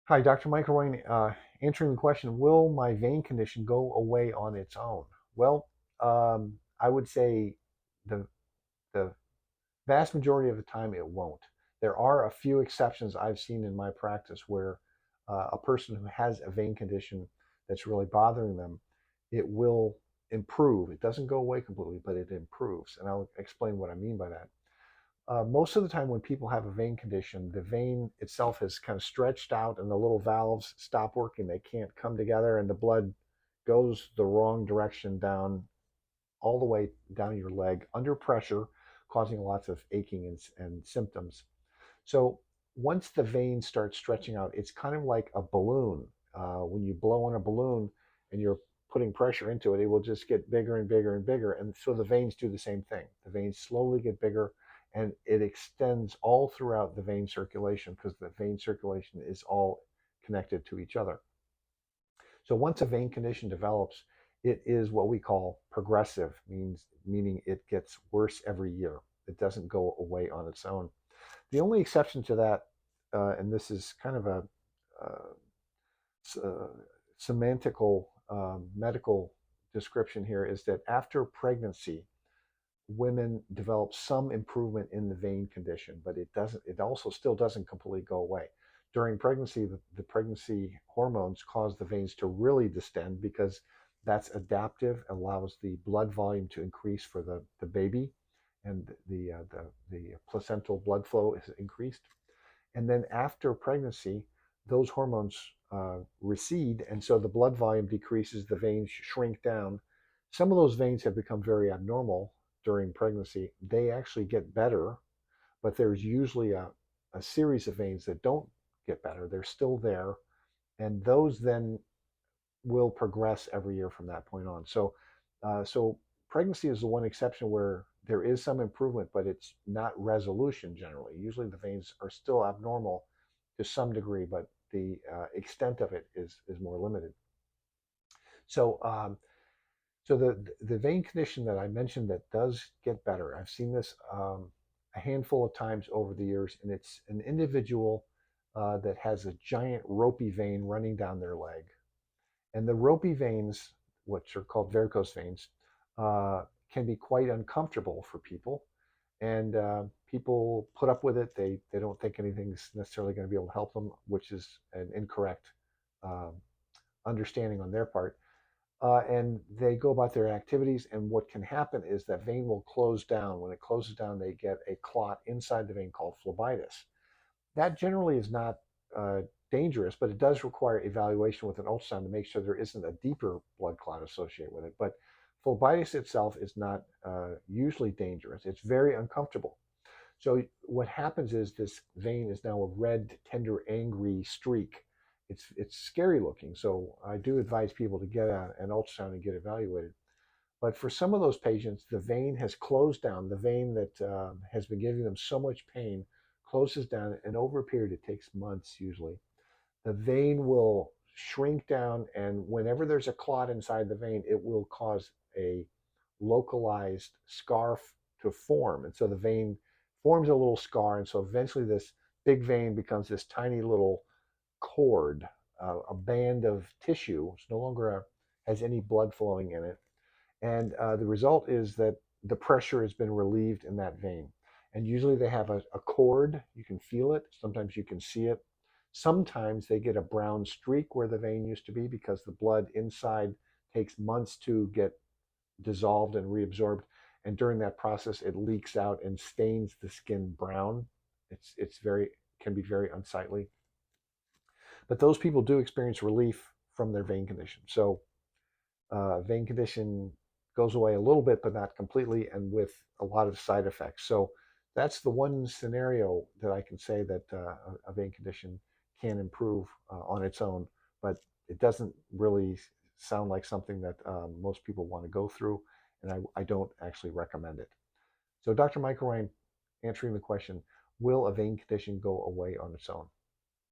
Hi, Dr. Michael Rain, answering the question, will my vein condition go away on its own? Well, I would say the, the vast majority of the time it won't. There are a few exceptions I've seen in my practice where a person who has a vein condition that's really bothering them, it will improve. It doesn't go away completely, but it improves. And I'll explain what I mean by that. Most of the time when people have a vein condition, the vein itself is kind of stretched out and the little valves stop working. They can't come together and the blood goes the wrong direction down all the way down your leg under pressure, causing lots of aching and symptoms. So once the vein starts stretching out, it's kind of like a balloon. When you blow on a balloon and you're putting pressure into it, it will just get bigger and bigger and bigger. And so the veins do the same thing. The veins slowly get bigger and it extends all throughout the vein circulation because the vein circulation is all connected to each other. So once a vein condition develops, it is what we call progressive, meaning it gets worse every year. It doesn't go away on its own. The only exception to that, and this is kind of a uh, semantical medical description here, is that after pregnancy, women develop some improvement in the vein condition, but it doesn't. It also still doesn't completely go away. During pregnancy, the pregnancy hormones cause the veins to really distend because that's adaptive, allows the blood volume to increase for the baby, and the placental blood flow is increased. And then after pregnancy, those hormones recede, and so the blood volume decreases, the veins shrink down. Some of those veins have become very abnormal during pregnancy. They actually get better, but there's usually a series of veins that don't get better. They're still there, and those then will progress every year from that point on. So pregnancy is the one exception where there is some improvement, but it's not resolution generally. Usually the veins are still abnormal to some degree, but the extent of it is more limited. So so the vein condition that I mentioned that does get better. I've seen this a handful of times over the years, and it's an individual that has a giant ropey vein running down their leg. And the ropey veins, which are called varicose veins, can be quite uncomfortable for people. And people put up with it. They don't think anything's necessarily going to be able to help them, which is an incorrect um, understanding on their part. And they go about their activities. And what can happen is that vein will close down. When it closes down, they get a clot inside the vein called phlebitis. That generally is not uh, dangerous, but it does require evaluation with an ultrasound to make sure there isn't a deeper blood clot associated with it. But phlebitis itself is not usually dangerous. It's very uncomfortable. So what happens is this vein is now a red, tender, angry streak. It's scary looking. So I do advise people to get an ultrasound and get evaluated. But for some of those patients, the vein has closed down. The vein that has been giving them so much pain closes down, and over a period, it takes months usually. The vein will shrink down, and whenever there's a clot inside the vein, it will cause a localized scar to form. And so the vein forms a little scar, and so eventually this big vein becomes this tiny little cord, a band of tissue. It's no longer has any blood flowing in it, and the result is that the pressure has been relieved in that vein. And usually they have a cord. You can feel it. Sometimes you can see it. Sometimes they get a brown streak where the vein used to be because the blood inside takes months to get dissolved and reabsorbed. And during that process, it leaks out and stains the skin brown. It's very can be very unsightly. But those people do experience relief from their vein condition. So vein condition goes away a little bit, but not completely, and with a lot of side effects. So that's the one scenario that I can say that a vein condition can improve on its own, but it doesn't really sound like something that most people want to go through, and I don't actually recommend it. So, Dr. Michael Ryan, answering the question, will a vein condition go away on its own?